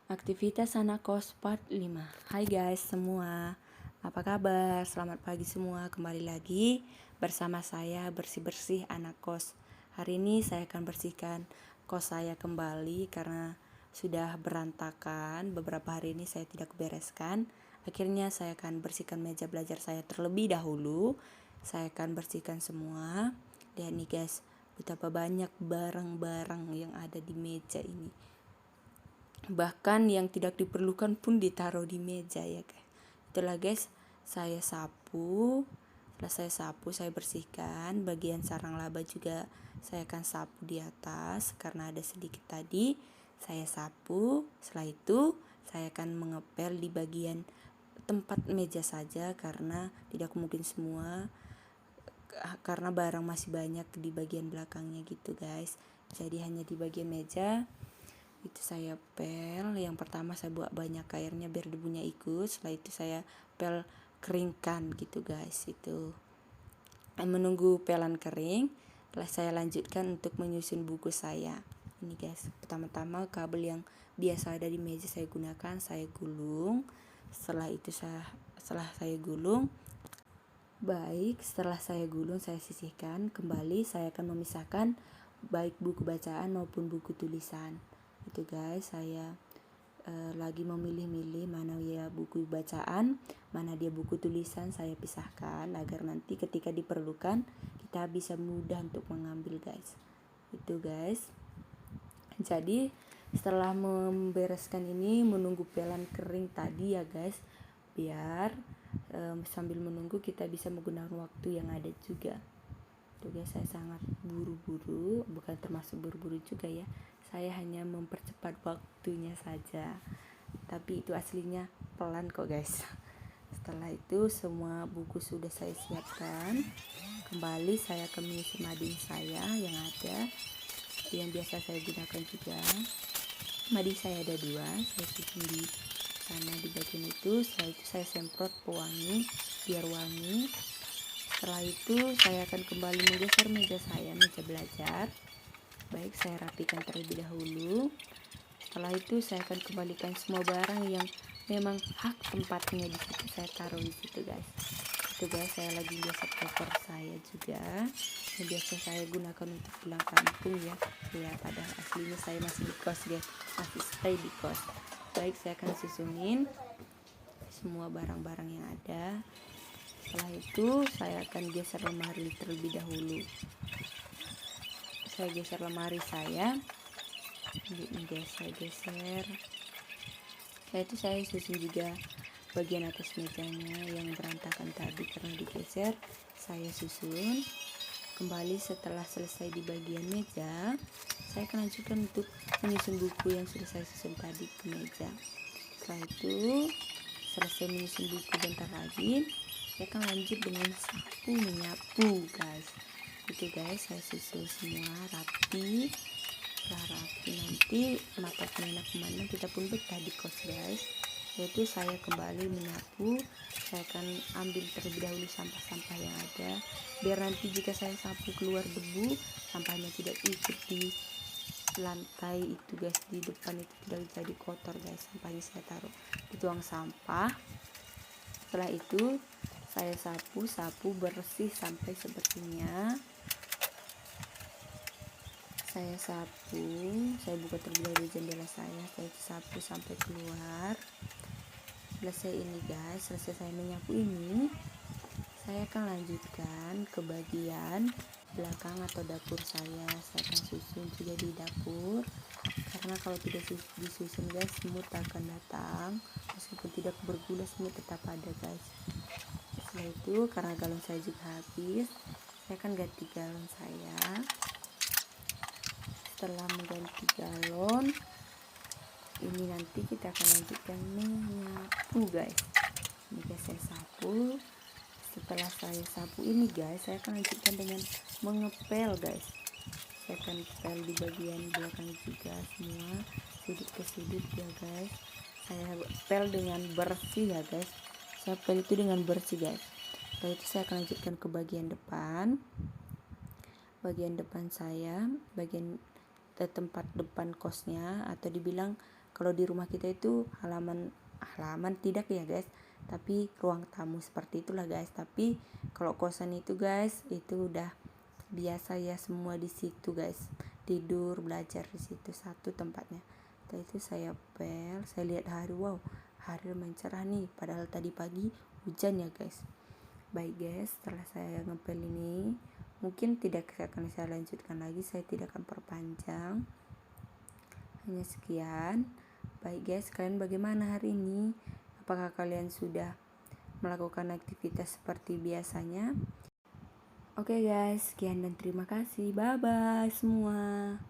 Aktivitas anak kos part 5. Hai guys semua, apa kabar? Selamat pagi semua, kembali lagi bersama saya bersih-bersih anak kos. Hari ini saya akan bersihkan kos saya kembali karena sudah berantakan. Beberapa hari ini saya tidak bereskan. Akhirnya saya akan bersihkan meja belajar saya terlebih dahulu. Saya akan bersihkan semua. Dan nih guys, betapa banyak barang-barang yang ada di meja ini. Bahkan yang tidak diperlukan pun ditaruh di meja ya guys. Itulah guys, saya sapu. Setelah saya sapu, saya bersihkan. Bagian sarang laba juga saya akan sapu di atas karena ada sedikit tadi. Saya sapu. Setelah itu saya akan mengepel di bagian tempat meja saja karena tidak mungkin semua, karena barang masih banyak di bagian belakangnya gitu guys. Jadi hanya di bagian meja itu saya pel. Yang pertama saya buat banyak airnya biar debunya ikut. Setelah itu saya pel keringkan gitu guys. Itu menunggu pelan kering, setelah saya lanjutkan untuk menyusun buku saya. Ini guys, pertama-tama kabel yang biasa ada di meja saya gunakan, saya gulung. Setelah saya gulung, setelah saya gulung, saya sisihkan kembali. Saya akan memisahkan baik buku bacaan maupun buku tulisan. Itu guys, saya lagi memilih-milih mana ya buku bacaan, mana dia buku tulisan. Saya pisahkan agar nanti ketika diperlukan kita bisa mudah untuk mengambil guys. Itu guys. Jadi setelah membereskan ini, menunggu pelan kering tadi ya guys, biar sambil menunggu kita bisa menggunakan waktu yang ada juga. Tuh guys, saya sangat buru-buru, bukan termasuk buru-buru juga ya, saya hanya mempercepat waktunya saja, tapi itu aslinya pelan kok guys. Setelah itu semua buku sudah saya siapkan, kembali saya akan mengisi mading saya yang ada, yang biasa saya gunakan juga. Mading saya ada 2, saya susun di sana di bagian itu. Setelah itu saya semprot pewangi biar wangi. Setelah itu saya akan kembali menggeser meja belajar. Baik, saya rapikan terlebih dahulu. Setelah itu saya akan kembalikan semua barang yang memang hak tempatnya di situ, saya taruh di situ guys. Itu guys, saya lagi geser koper saya juga yang biasa saya gunakan untuk pulang kampung ya. Ya, padahal aslinya saya masih di kos guys, masih stay di kos. Baik, saya akan susunin semua barang-barang yang ada. Setelah itu saya akan geser lemari terlebih dahulu. Saya geser lemari saya. Saya geser. Setelah itu saya susun juga bagian atas mejanya yang berantakan tadi karena digeser. Saya susun kembali. Setelah selesai di bagian meja, saya akan lanjutkan untuk menyusun buku yang sudah saya susun tadi ke meja. Setelah itu selesai menyusun buku, bentar lagi saya akan lanjut dengan sapu menyapu guys. Itu guys, saya susun semua rapi. Setelah rapi nanti mata penenak memandang, kita pun betah di kos guys. Yaitu saya kembali menyapu. Saya akan ambil terlebih dahulu sampah-sampah yang ada, biar nanti jika saya sapu keluar debu, sampahnya tidak ikut di lantai itu guys, di depan itu tidak jadi kotor guys. Sampahnya saya taruh di tuang sampah. Setelah itu saya sapu bersih sampai sepertinya. Saya sapu, saya buka terlebih dahulu jendela saya sapu sampai keluar. Selesai ini guys, selesai saya menyapu ini, saya akan lanjutkan ke bagian belakang atau dapur saya. Saya akan susun juga di dapur, karena kalau tidak disusun guys, semut akan datang. Meskipun tidak berguna, semut tetap ada guys. Setelah itu karena galon saya juga habis, saya akan ganti galon saya. Setelah mengganti galon ini, nanti kita akan lanjutkan menyapu guys. Ini guys, saya sapu. Setelah saya sapu ini guys, saya akan lanjutkan dengan mengepel guys. Saya akan pel di bagian belakang juga, semua sudut ke sudut ya guys. Saya pel dengan bersih ya guys. Saya pel itu dengan bersih guys. Setelah itu saya akan lanjutkan ke bagian depan. Bagian depan saya, bagian tempat depan kosnya, atau dibilang Kalau di rumah kita itu halaman tidak ya guys, tapi ruang tamu seperti itulah guys. Tapi kalau kosan itu guys, itu udah biasa ya, semua di situ guys, tidur belajar di situ satu tempatnya. Setelah itu saya lihat hari, wow, hari mencerah nih, padahal tadi pagi hujan ya guys. Baik guys, setelah saya ngepel ini mungkin tidak akan saya lanjutkan lagi, saya tidak akan perpanjang, hanya sekian. Baik guys, kalian bagaimana hari ini? Apakah kalian sudah melakukan aktivitas seperti biasanya? Oke guys, sekian dan terima kasih. Bye bye semua.